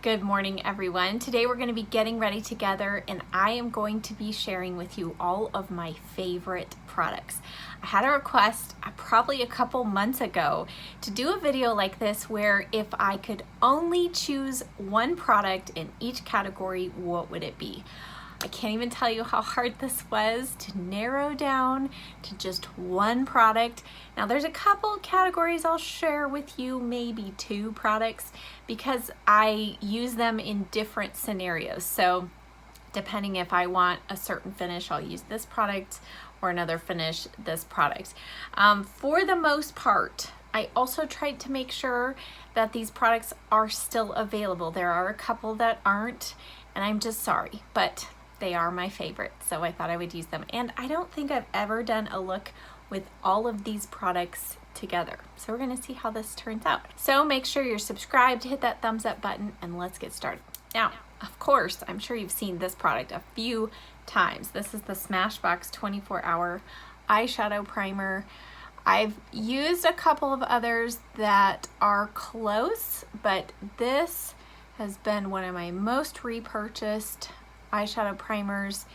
Good morning, everyone. Today we're going to be getting ready together and I am going to be sharing with you all of my favorite products. I had a request probably a couple months ago to do a video like this where if I could only choose one product in each category, what would it be? I can't even tell you how hard this was to narrow down to just one product. Now there's a couple categories I'll share with you, maybe two products, because I use them in different scenarios. So depending if I want a certain finish, I'll use this product, or another finish, this product. For the most part, I also tried to make sure that these products are still available. There are a couple that aren't, and I'm just sorry, but they are my favorite, so I thought I would use them. And I don't think I've ever done a look with all of these products together. So we're gonna see how this turns out. So make sure you're subscribed, hit that thumbs up button, and let's get started. Now, of course, I'm sure you've seen this product a few times. This is the Smashbox 24-hour eyeshadow primer. I've used a couple of others that are close, but this has been one of my most repurchased eyeshadow primers,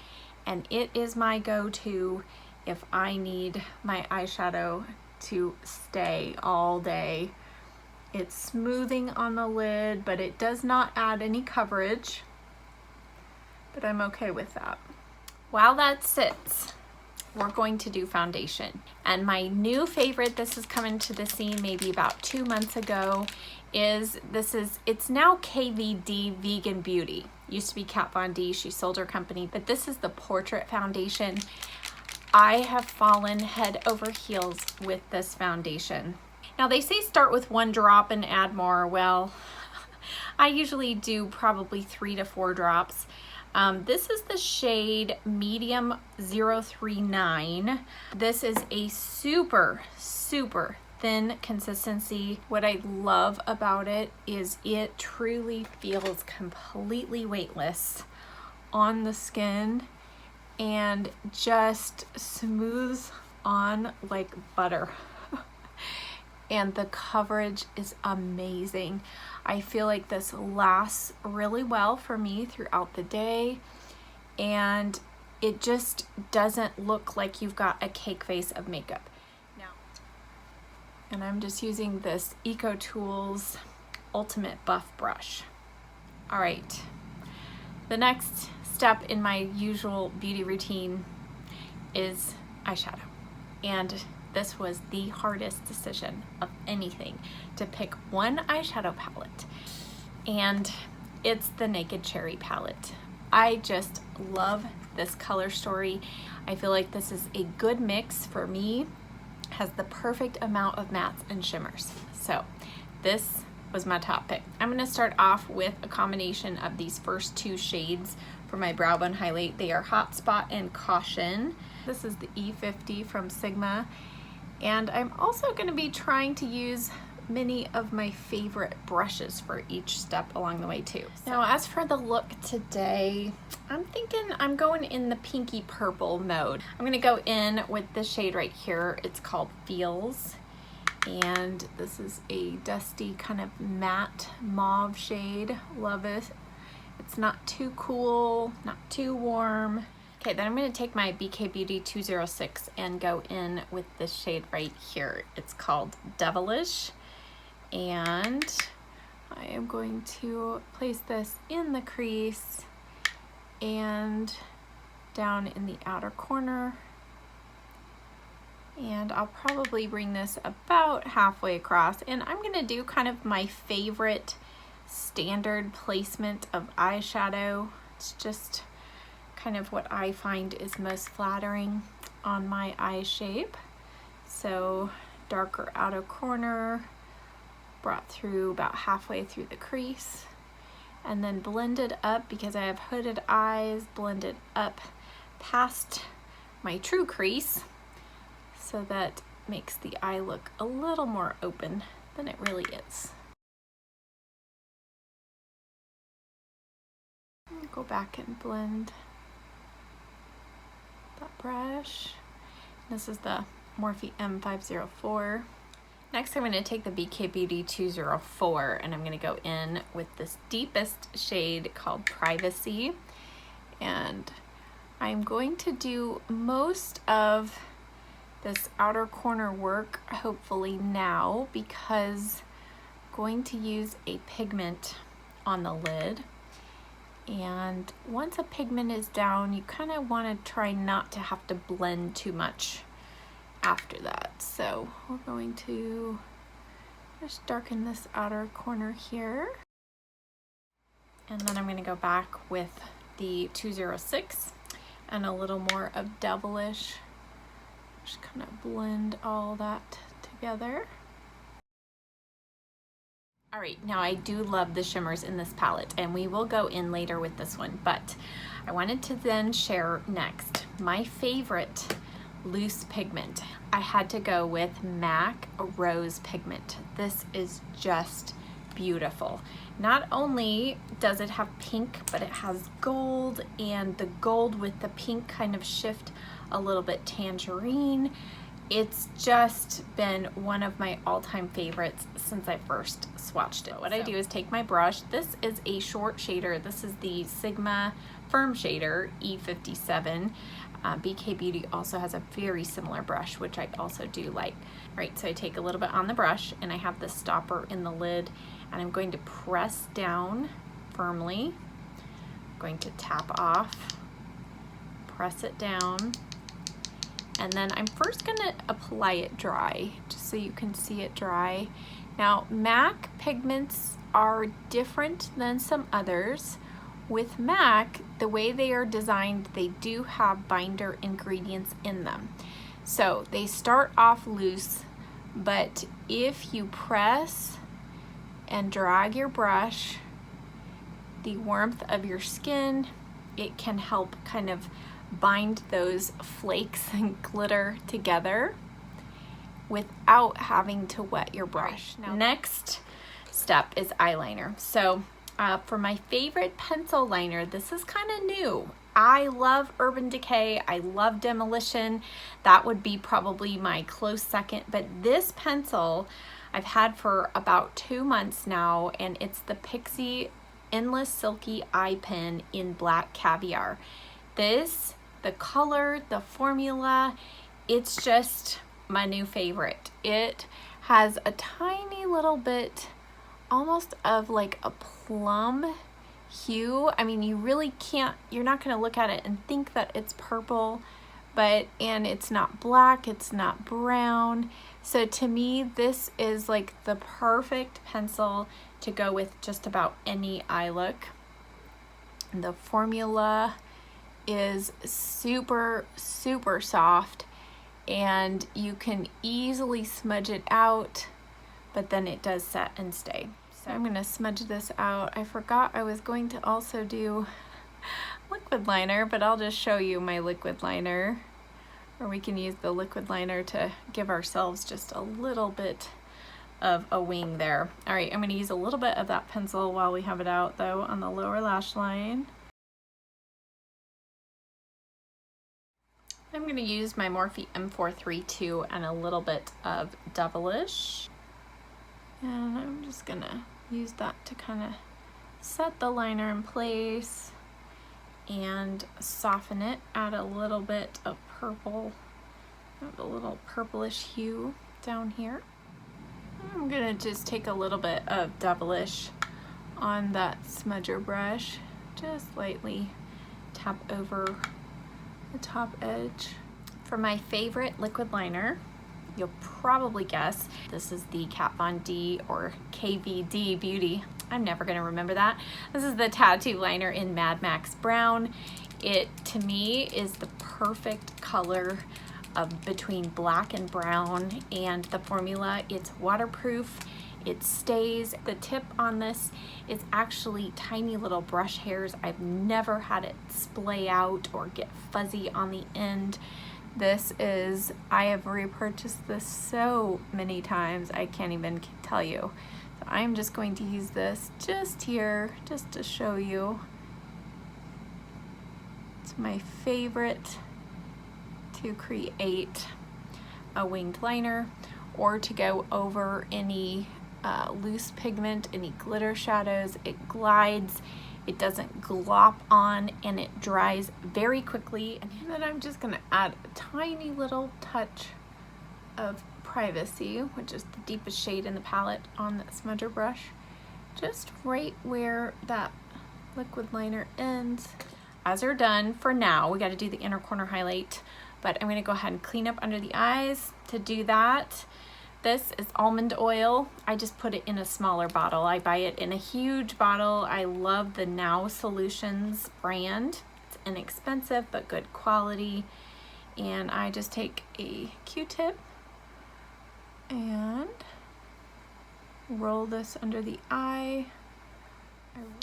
and it is my go-to if I need my eyeshadow to stay all day. It's smoothing on the lid, but it does not add any coverage, but I'm okay with that. While that sits, we're going to do foundation. And my new favorite, this is coming to the scene maybe about 2 months ago, it's now KVD Vegan Beauty. Used to be Kat Von D, she sold her company, but this is the Portrait Foundation. I have fallen head over heels with this foundation. Now they say start with 1 drop and add more. Well, I usually do probably 3 to 4 drops. This is the shade Medium 039. This is a super thin consistency. What I love about it is it truly feels completely weightless on the skin and just smooths on like butter. And the coverage is amazing. I feel like this lasts really well for me throughout the day, and it just doesn't look like you've got a cake face of makeup. And I'm just using this EcoTools Ultimate Buff Brush. All right, the next step in my usual beauty routine is eyeshadow. And this was the hardest decision of anything, to pick one eyeshadow palette. And it's the Naked Cherry palette. I just love this color story. I feel like this is a good mix for me. Has the perfect amount of mattes and shimmers. So this was my top pick. I'm gonna start off with a combination of these first 2 shades for my brow bone highlight. They are Hotspot and Caution. This is the E50 from Sigma. And I'm also gonna be trying to use many of my favorite brushes for each step along the way too. Now, as for the look today, I'm thinking I'm going in the pinky purple mode. I'm gonna go in with this shade right here. It's called Feels. And this is a dusty kind of matte mauve shade. Love it. It's not too cool, not too warm. Okay, then I'm gonna take my BK Beauty 206 and go in with this shade right here. It's called Devilish. And I am going to place this in the crease and down in the outer corner. And I'll probably bring this about halfway across. And I'm gonna do kind of my favorite standard placement of eyeshadow. It's just kind of what I find is most flattering on my eye shape. So darker outer corner, brought through about halfway through the crease, and then blended up, because I have hooded eyes, blended up past my true crease, so that makes the eye look a little more open than it really is. Go back and blend that brush. This is the Morphe M504. Next, I'm going to take the BK Beauty 204 and I'm going to go in with this deepest shade called Privacy. And I'm going to do most of this outer corner work, hopefully now, because I'm going to use a pigment on the lid. And once a pigment is down, you kind of want to try not to have to blend too much after that. So we're going to just darken this outer corner here. And then I'm going to go back with the 206 and a little more of Devilish. Just kind of blend all that together. All right, now I do love the shimmers in this palette, and we will go in later with this one, but I wanted to then share next my favorite loose pigment. I had to go with MAC Rose Pigment. This is just beautiful. Not only does it have pink, but it has gold, and the gold with the pink kind of shift a little bit tangerine. It's just been one of my all-time favorites since I first swatched it. What I do is take my brush. This is a short shader. This is the Sigma Firm Shader E57. BK Beauty also has a very similar brush, which I also do like. All right, so I take a little bit on the brush and I have the stopper in the lid and I'm going to press down firmly. I'm going to tap off, press it down, and then I'm first gonna apply it dry, just so you can see it dry. Now, MAC pigments are different than some others. With MAC, the way they are designed, they do have binder ingredients in them. So they start off loose, but if you press and drag your brush, the warmth of your skin, it can help kind of bind those flakes and glitter together without having to wet your brush. Now, next step is eyeliner. So for my favorite pencil liner, this is kind of new. I love Urban Decay, I love Demolition. That would be probably my close second, but this pencil I've had for about 2 months now, and it's the Pixie Endless Silky Eye Pen in Black Caviar. This, the color, the formula, it's just my new favorite. It has a tiny little bit almost of like a plum hue. I mean, you really can't, you're not going to look at it and think that it's purple, and it's not black, it's not brown. So to me, this is like the perfect pencil to go with just about any eye look. The formula is super, super soft, and you can easily smudge it out, but then it does set and stay. So I'm gonna smudge this out. I forgot I was going to also do liquid liner, but I'll just show you my liquid liner, or we can use the liquid liner to give ourselves just a little bit of a wing there. All right, I'm gonna use a little bit of that pencil while we have it out though on the lower lash line. I'm gonna use my Morphe M432 and a little bit of Devilish. And I'm just gonna use that to kind of set the liner in place and soften it, add a little bit of purple, a little purplish hue down here. I'm gonna just take a little bit of Devilish on that smudger brush, just lightly tap over the top edge. For my favorite liquid liner, you'll probably guess this is the Kat Von D or KVD Beauty. I'm never gonna remember that. This is the tattoo liner in Mad Max Brown. It, to me, is the perfect color of between black and brown, and the formula, it's waterproof, it stays. The tip on this is actually tiny little brush hairs. I've never had it splay out or get fuzzy on the end. This is, I have repurchased this so many times, I can't even tell you. So I'm just going to use this just here, just to show you. It's my favorite to create a winged liner. or to go over any loose pigment, any glitter shadows. It glides, it doesn't glop on, and it dries very quickly. And then I'm just gonna add a tiny little touch of Privacy, which is the deepest shade in the palette, on that smudger brush, just right where that liquid liner ends. As we're done for now, we got to do the inner corner highlight, but I'm going to go ahead and clean up under the eyes. To do that, this is almond oil. I just put it in a smaller bottle. I buy it in a huge bottle. I love the Now Solutions brand. It's inexpensive but good quality. And I just take a Q-tip and roll this under the eye.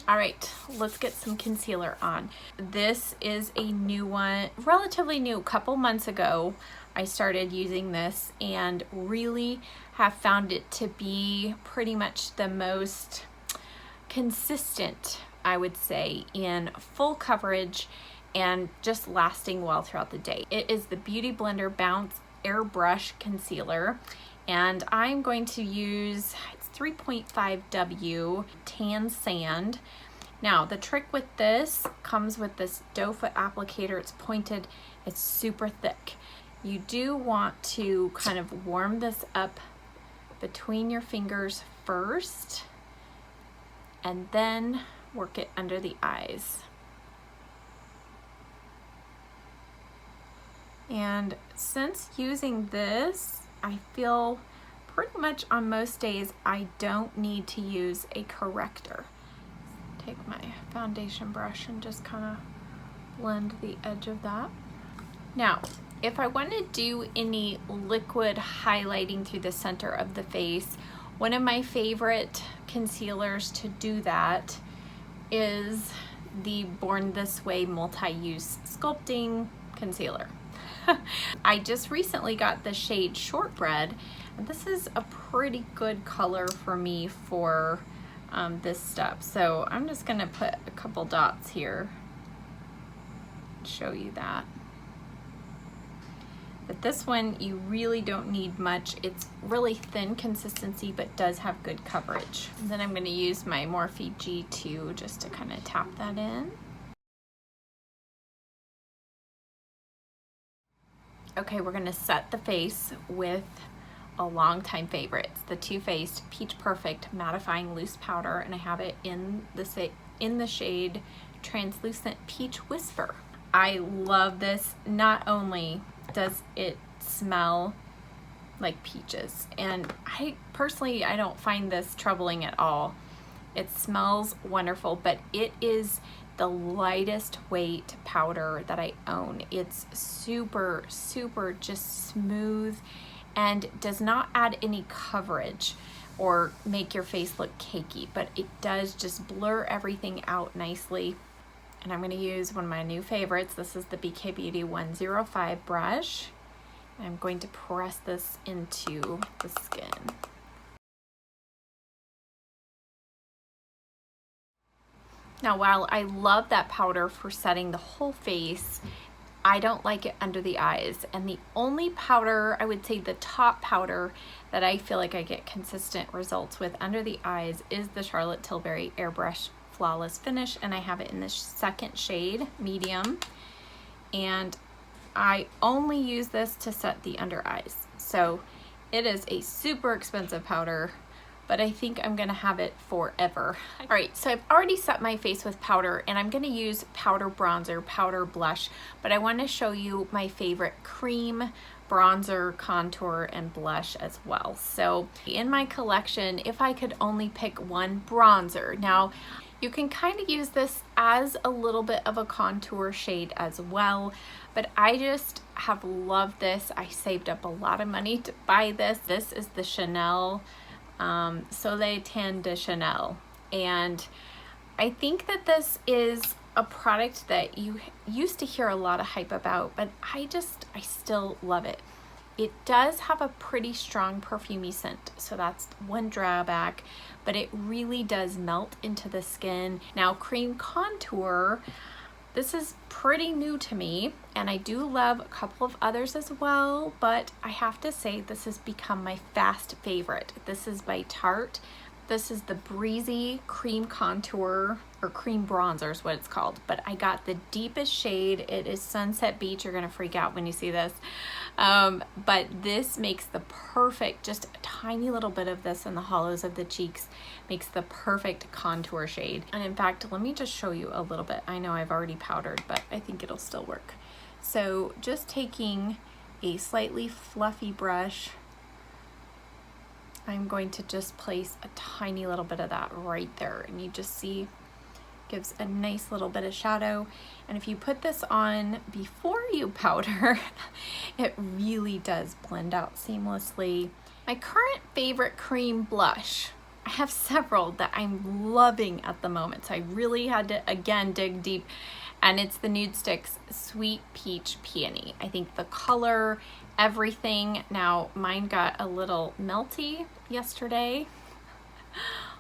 All right, let's get some concealer on. This is a new one, relatively new. A couple months ago I started using this and really have found it to be pretty much the most consistent, I would say, in full coverage and just lasting well throughout the day. It is the Beauty Blender Bounce Airbrush Concealer, and I'm going to use 3.5W Tan Sand. Now the trick with this comes with this doe foot applicator. It's pointed, it's super thick. You do want to kind of warm this up between your fingers first and then work it under the eyes. And since using this, I feel pretty much on most days I don't need to use a corrector. Take my foundation brush and just kind of blend the edge of that. Now, if I want to do any liquid highlighting through the center of the face, one of my favorite concealers to do that is the Born This Way Multi-Use Sculpting Concealer. I just recently got the shade Shortbread, and this is a pretty good color for me for this stuff. So I'm just gonna put a couple dots here, show you that. But this one, you really don't need much. It's really thin consistency, but does have good coverage. And then I'm gonna use my Morphe G2 just to kind of tap that in. Okay, we're gonna set the face with a longtime favorite. It's the Too Faced Peach Perfect Mattifying Loose Powder, and I have it in the shade Translucent Peach Whisper. I love this. Not only does it smell like peaches, and I personally don't find this troubling at all. It smells wonderful, but it is the lightest weight powder that I own. It's super, super just smooth and does not add any coverage or make your face look cakey, but it does just blur everything out nicely. And I'm going to use one of my new favorites. This is the BK Beauty 105 brush. I'm going to press this into the skin. Now, while I love that powder for setting the whole face, I don't like it under the eyes. And the only powder, I would say the top powder that I feel like I get consistent results with under the eyes is the Charlotte Tilbury Airbrush Flawless Finish, and I have it in the second shade, medium. And I only use this to set the under eyes. So it is a super expensive powder, but I think I'm gonna have it forever. All right, so I've already set my face with powder, and I'm gonna use powder bronzer, powder blush, but I wanna show you my favorite cream bronzer, contour, and blush as well. So in my collection, if I could only pick one bronzer, now you can kind of use this as a little bit of a contour shade as well, but I just have loved this. I saved up a lot of money to buy this. This is the Chanel Soleil Tan de Chanel, and I think that this is a product that you used to hear a lot of hype about, but I still love it. It does have a pretty strong perfumey scent, so that's one drawback, but it really does melt into the skin. Now, cream contour, This is pretty new to me, and I do love a couple of others as well, but I have to say this has become my fast favorite. This is by Tarte. This is the Breezy Cream Contour, or Cream Bronzer is what it's called, but I got the deepest shade. It is Sunset Beach. You're gonna freak out when you see this. But this makes the perfect, just a tiny little bit of this in the hollows of the cheeks, makes the perfect contour shade. And in fact, let me just show you a little bit. I know I've already powdered, but I think it'll still work. So just taking a slightly fluffy brush, I'm going to just place a tiny little bit of that right there, and you just see gives a nice little bit of shadow. And if you put this on before you powder, it really does blend out seamlessly. My current favorite cream blush, I have several that I'm loving at the moment, so I really had to again dig deep, and it's the Nudestix Sweet Peach Peony. I think the color, everything. Now mine got a little melty yesterday.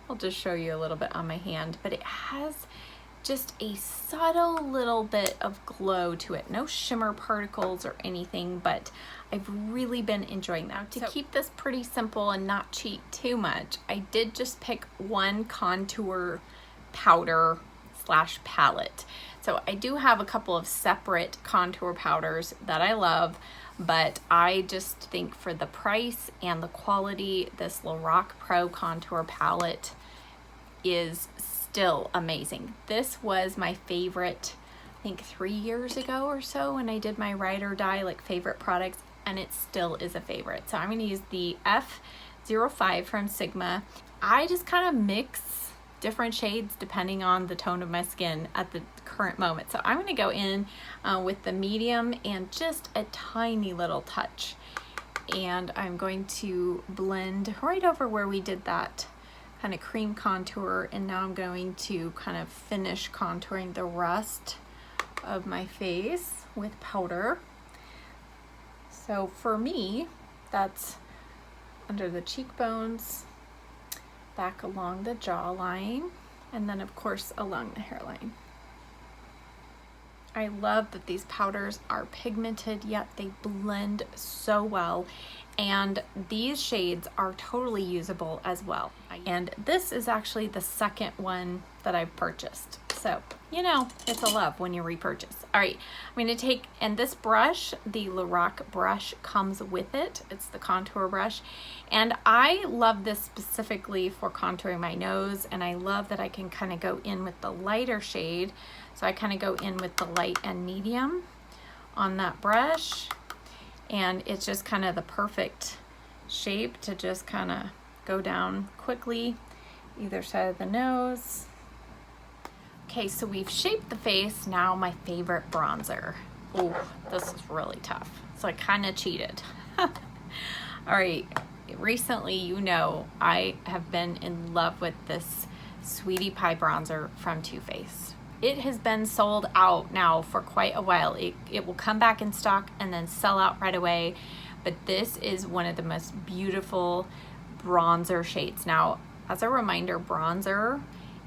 I'll just show you a little bit on my hand, but it has just a subtle little bit of glow to it. No shimmer particles or anything, but I've really been enjoying that. To keep this pretty simple and not cheat too much, I did just pick one contour powder / palette. So I do have a couple of separate contour powders that I love, but I just think for the price and the quality, this Lorac Pro contour palette is still amazing. This was my favorite, I think 3 years ago or so, when I did my ride or die like favorite products, and it still is a favorite. So I'm going to use the F05 from Sigma. I just kind of mix different shades depending on the tone of my skin at the current moment. So I'm going to go in with the medium and just a tiny little touch, and I'm going to blend right over where we did that kind of cream contour, and now I'm going to kind of finish contouring the rest of my face with powder. So for me, that's under the cheekbones, back along the jawline, and then of course along the hairline. I love that these powders are pigmented, yet they blend so well, and these shades are totally usable as well. And this is actually the second one that I've purchased, so you know it's a love when you repurchase. All right, I'm going to take, and this brush, the Lorac brush, comes with it. It's the contour brush, and I love this specifically for contouring my nose, and I love that I can kind of go in with the lighter shade. So I kind of go in with the light and medium on that brush, and it's just kind of the perfect shape to just kind of go down quickly either side of the nose. Okay, so we've shaped the face. Now my favorite bronzer. Oh, this is really tough. So I kind of cheated. All right, recently, you know, I have been in love with this Sweetie Pie bronzer from Too Faced. It has been sold out now for quite a while. It will come back in stock and then sell out right away. But this is one of the most beautiful bronzer shades. Now, as a reminder, bronzer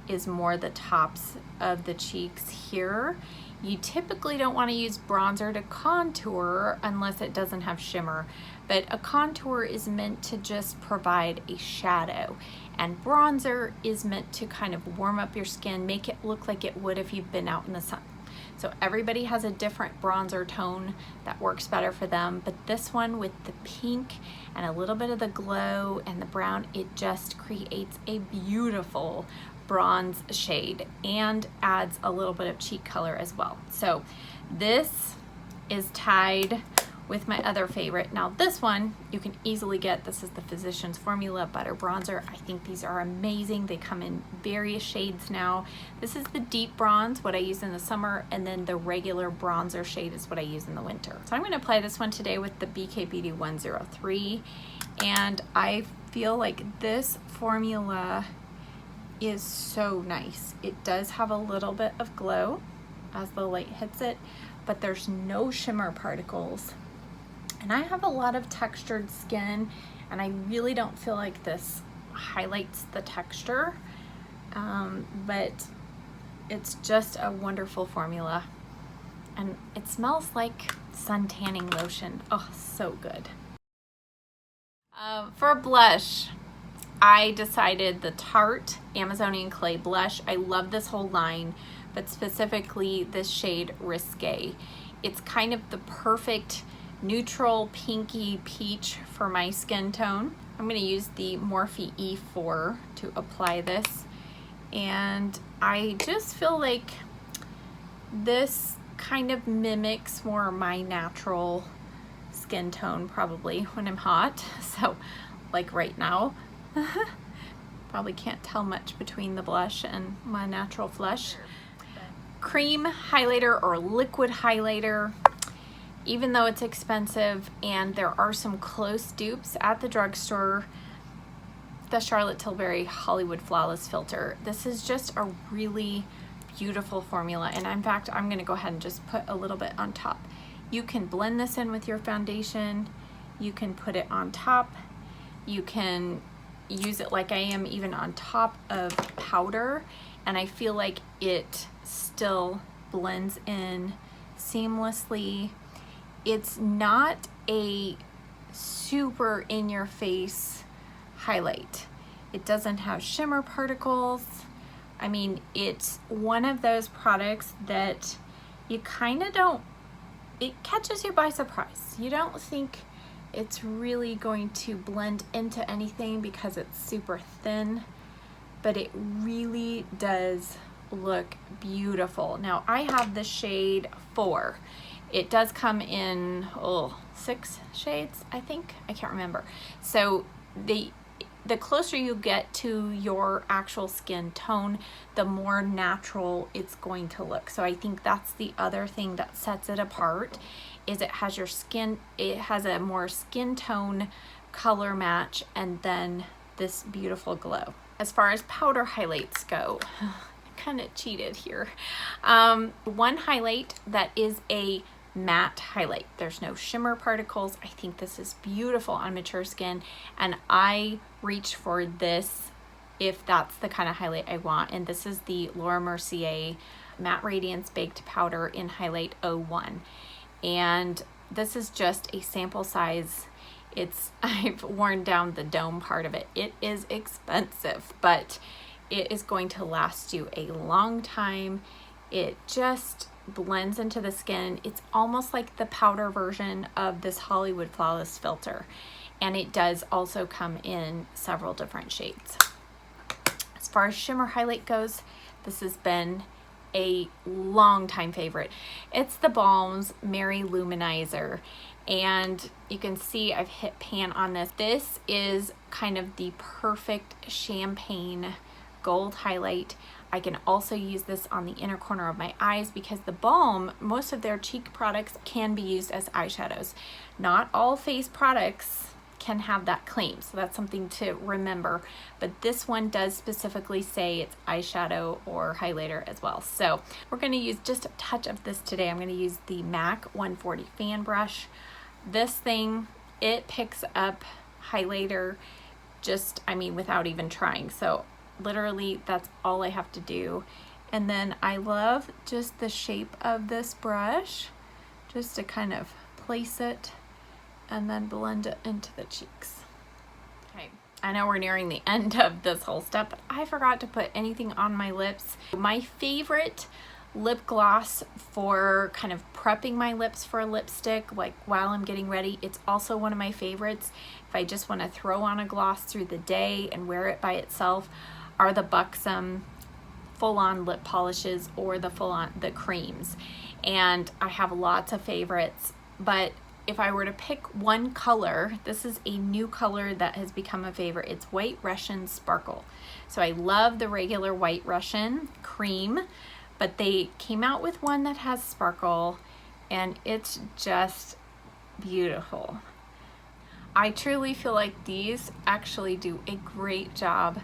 is more the tops of the cheeks here. You typically don't want to use bronzer to contour unless it doesn't have shimmer, but a contour is meant to just provide a shadow, and bronzer is meant to kind of warm up your skin, make it look like it would if you've been out in the sun. So everybody has a different bronzer tone that works better for them, but this one with the pink and a little bit of the glow and the brown, it just creates a beautiful bronze shade and adds a little bit of cheek color as well. So this is tied with my other favorite. Now this one you can easily get. This is the Physicians Formula Butter Bronzer. I think these are amazing. They come in various shades now. This is the deep bronze, what I use in the summer, and then the regular bronzer shade is what I use in the winter. So I'm going to apply this one today with the BK Beauty 103, and I feel like this formula is so nice. It does have a little bit of glow as the light hits it, but there's no shimmer particles. And I have a lot of textured skin, and I really don't feel like this highlights the texture, but it's just a wonderful formula. and it smells like sun tanning lotion. Oh, so good. For blush, I decided the Tarte Amazonian Clay blush. I love this whole line, but specifically this shade Risque. It's kind of the perfect neutral pinky peach for my skin tone. I'm going to use the Morphe E4 to apply this, and I just feel like this kind of mimics more my natural skin tone probably when I'm hot. So like right now, probably can't tell much between the blush and my natural flush. Cream highlighter or liquid highlighter, even though it's expensive and there are some close dupes at the drugstore, the Charlotte Tilbury Hollywood Flawless Filter. This is just a really beautiful formula, and in fact I'm going to go ahead and just put a little bit on top. You can blend this in with your foundation, you can put it on top, you can use it like I am even on top of powder, and I feel like it still blends in seamlessly. It's not a super in your face highlight. It doesn't have shimmer particles. I mean, it's one of those products that you kind of don't, it catches you by surprise. You don't think it's really going to blend into anything because it's super thin, but it really does look beautiful. Now I have the shade 4. It does come in 6 shades, I think. I can't remember. So the closer you get to your actual skin tone, the more natural it's going to look. So I think that's the other thing that sets it apart, is it has your skin, it has a more skin tone color match, and then this beautiful glow. As far as powder highlights go, I kind of cheated here. One highlight that is a matte highlight. There's no shimmer particles. I think this is beautiful on mature skin, and I reach for this if that's the kind of highlight I want. And this is the Laura Mercier Matte Radiance Baked Powder in Highlight 01. And this is just a sample size. I've worn down the dome part of it. It is expensive, but it is going to last you a long time. It just blends into the skin. It's almost like the powder version of this Hollywood Flawless Filter, and it does also come in several different shades. As far as shimmer highlight goes, this has been a long time favorite. It's the Balm's Mary Luminizer, and you can see I've hit pan on this. This is kind of the perfect champagne gold highlight. I can also use this on the inner corner of my eyes because the Balm, most of their cheek products can be used as eyeshadows. Not all face products can have that claim, so that's something to remember, but this one does specifically say it's eyeshadow or highlighter as well. So we're going to use just a touch of this today. I'm going to use the MAC 140 fan brush. This thing, it picks up highlighter just, I mean, without even trying. So literally that's all I have to do. And then I love just the shape of this brush, just to kind of place it and then blend it into the cheeks. Okay, I know we're nearing the end of this whole step, but I forgot to put anything on my lips. My favorite lip gloss for kind of prepping my lips for a lipstick, like while I'm getting ready, it's also one of my favorites if I just want to throw on a gloss through the day and wear it by itself, are the Buxom full-on lip polishes or the creams. And I have lots of favorites, but if I were to pick one color, this is a new color that has become a favorite. It's White Russian Sparkle. So I love the regular White Russian cream, but they came out with one that has sparkle, and it's just beautiful. I truly feel like these actually do a great job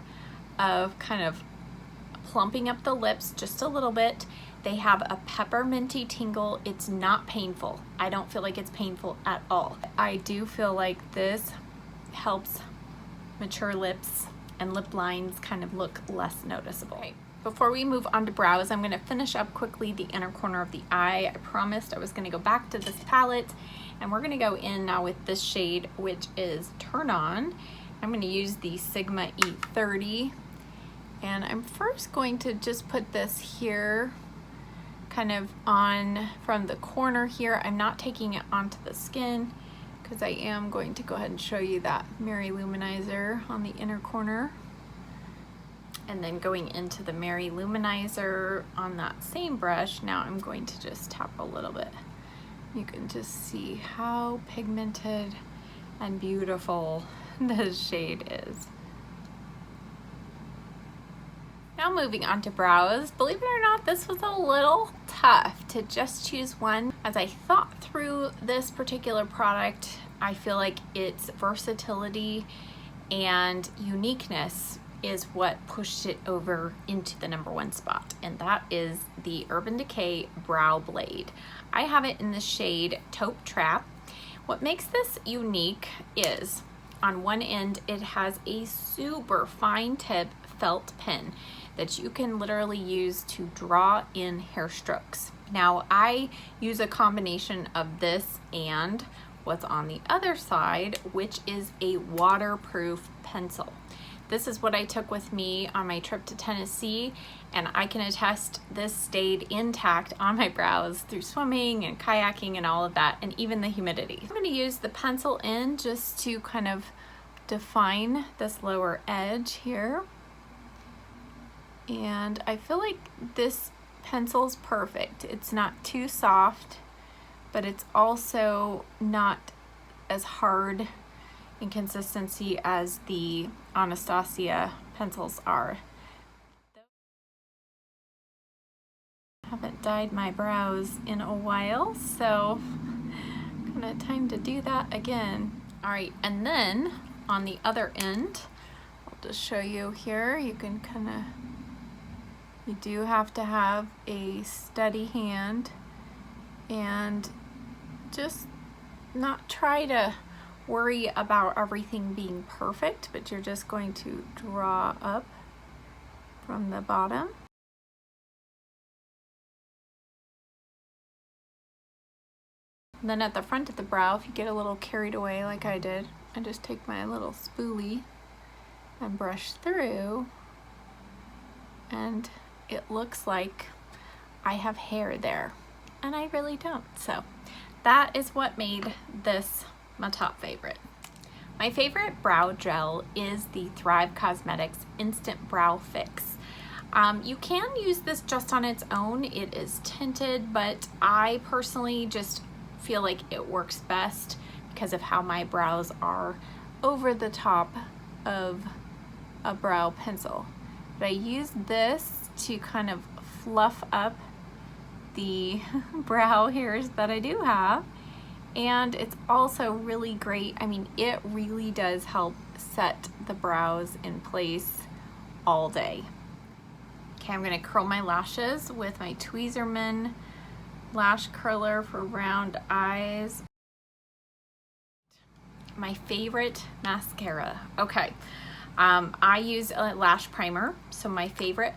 of kind of plumping up the lips just a little bit. They have a pepperminty tingle. It's not painful. I don't feel like it's painful at all. I do feel like this helps mature lips and lip lines kind of look less noticeable. Okay. Before we move on to brows, I'm going to finish up quickly the inner corner of the eye. I promised I was going to go back to this palette, and we're going to go in now with this shade, which is Turn On. I'm going to use the Sigma E30, and I'm first going to just put this here kind of on from the corner here. I'm not taking it onto the skin because I am going to go ahead and show you that Mary Luminizer on the inner corner. And then going into the Mary Luminizer on that same brush, now I'm going to just tap a little bit. You can just see how pigmented and beautiful this shade is. Now moving on to brows. Believe it or not, this was a little tough to just choose one. As I thought through this particular product, I feel like its versatility and uniqueness is what pushed it over into the #1 spot, and that is the Urban Decay Brow Blade. I have it in the shade Taupe Trap. What makes this unique is on one end it has a super fine tip felt pen that you can literally use to draw in hair strokes. Now I use a combination of this and what's on the other side, which is a waterproof pencil. This is what I took with me on my trip to Tennessee, and I can attest this stayed intact on my brows through swimming and kayaking and all of that, and even the humidity. I'm going to use the pencil end just to kind of define this lower edge here. And I feel like this pencil's perfect. It's not too soft, but it's also not as hard in consistency as the Anastasia pencils are. I haven't dyed my brows in a while, so kind of time to do that again. All right, and then on the other end, I'll just show you here, you can kind of, you do have to have a steady hand and just not try to worry about everything being perfect, but you're just going to draw up from the bottom. And then at the front of the brow, if you get a little carried away like I did, I just take my little spoolie and brush through, and it looks like I have hair there, and I really don't. So that is what made this my top favorite. My favorite brow gel is the Thrive Cosmetics Instant Brow Fix. You can use this just on its own. It is tinted, but I personally just feel like it works best because of how my brows are over the top of a brow pencil. But I use this to kind of fluff up the brow hairs that I do have. And it's also really great. I mean, it really does help set the brows in place all day. Okay, I'm gonna curl my lashes with my Tweezerman lash curler for round eyes. My favorite mascara. Okay, I use a lash primer. So my favorite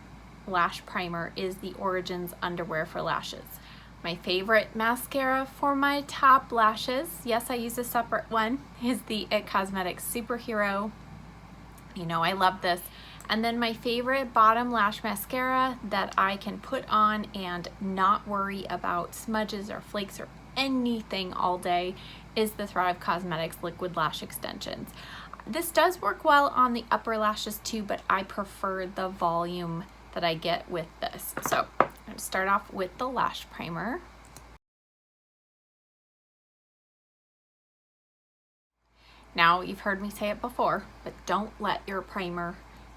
lash primer is the Origins Underwear for Lashes. My favorite mascara for my top lashes, yes, I use a separate one, is the It Cosmetics Superhero. You know I love this. And then my favorite bottom lash mascara that I can put on and not worry about smudges or flakes or anything all day is the Thrive Cosmetics Liquid Lash Extensions. This does work well on the upper lashes too, but I prefer the volume that I get with this. So I'm going to start off with the lash primer. Now, you've heard me say it before, but don't let your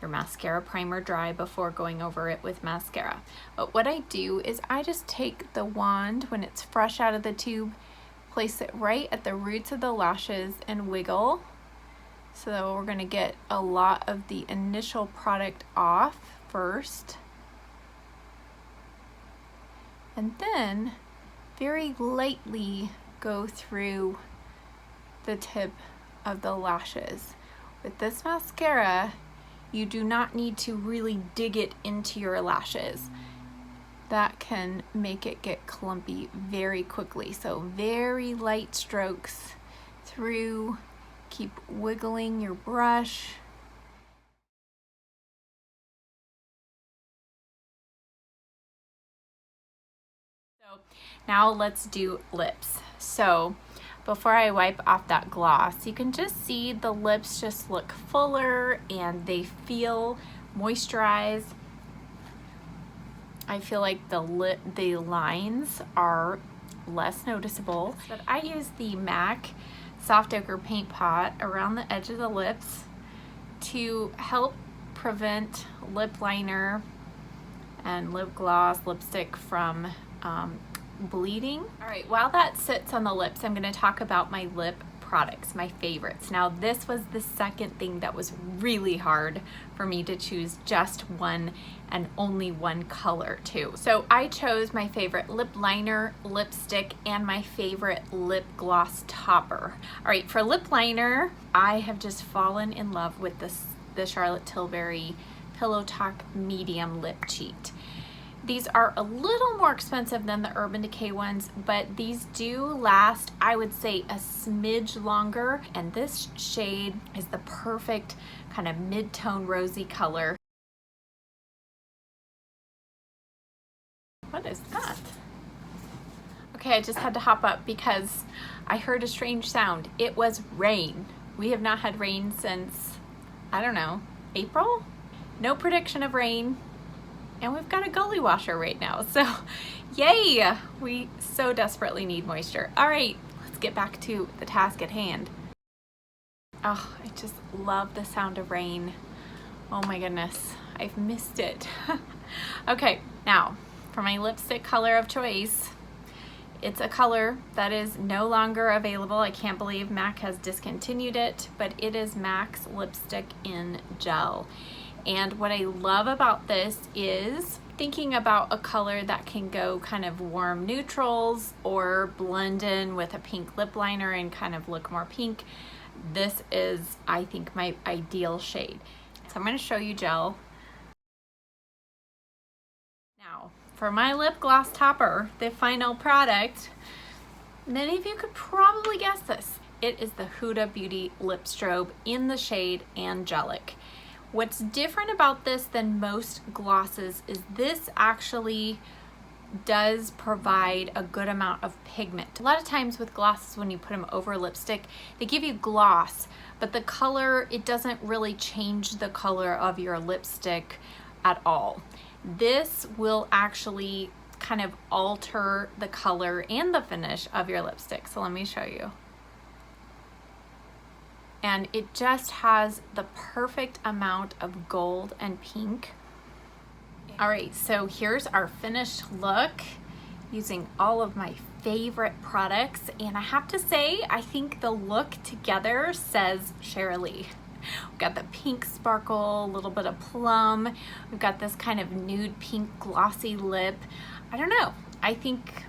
mascara primer dry before going over it with mascara. But what I do is I just take the wand when it's fresh out of the tube, place it right at the roots of the lashes and wiggle. So we're going to get a lot of the initial product off first. And then very lightly go through the tip of the lashes. With this mascara, You do not need to really dig it into your lashes. That can make it get clumpy very quickly. So very light strokes through. Keep wiggling your brush. So now let's do lips. So before I wipe off that gloss, you can just see the lips just look fuller and they feel moisturized. I feel like the lines are less noticeable. But I use the MAC Soft Ochre Paint Pot around the edge of the lips to help prevent lip liner and lip gloss, lipstick from bleeding. All right, while that sits on the lips, I'm gonna talk about my lip products, my favorites. Now, this was the second thing that was really hard for me to choose just one and only one color too. So I chose my favorite lip liner, lipstick, and my favorite lip gloss topper. All right, for lip liner, I have just fallen in love with the Charlotte Tilbury Pillow Talk Medium Lip Cheat. These are a little more expensive than the Urban Decay ones, but these do last, I would say, a smidge longer. And this shade is the perfect kind of mid-tone rosy color. What is that? Okay, I just had to hop up because I heard a strange sound. It was rain. We have not had rain since, I don't know, April? No prediction of rain. And we've got a gully washer right now, so yay! We so desperately need moisture. All right, let's get back to the task at hand. Oh, I just love the sound of rain. Oh my goodness, I've missed it. Okay, now for my lipstick color of choice, it's a color that is no longer available. I can't believe MAC has discontinued it, but it is MAC's Lipstick in Gel. And what I love about this is thinking about a color that can go kind of warm neutrals or blend in with a pink lip liner and kind of look more pink. This is, I think, my ideal shade. So I'm going to show you gel. Now, for my lip gloss topper, the final product, many of you could probably guess this. It is the Huda Beauty Lip Strobe in the shade Angelic. What's different about this than most glosses is this actually does provide a good amount of pigment. A lot of times with glosses, when you put them over lipstick, they give you gloss, but the color, it doesn't really change the color of your lipstick at all. This will actually kind of alter the color and the finish of your lipstick. So let me show you. And it just has the perfect amount of gold and pink. All right, so here's our finished look using all of my favorite products. And I have to say, I think the look together says Sharalee. We've got the pink sparkle, a little bit of plum. We've got this kind of nude pink glossy lip. I don't know, I think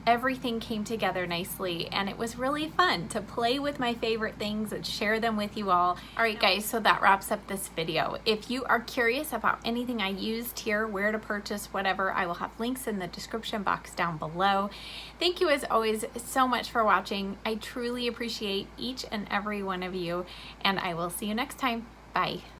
everything came together nicely and it was really fun to play with my favorite things and share them with you all. All right guys, so that wraps up this video. If you are curious about anything I used here, where to purchase, whatever, I will have links in the description box down below. Thank you as always so much for watching. I truly appreciate each and every one of you, and I will see you next time. Bye.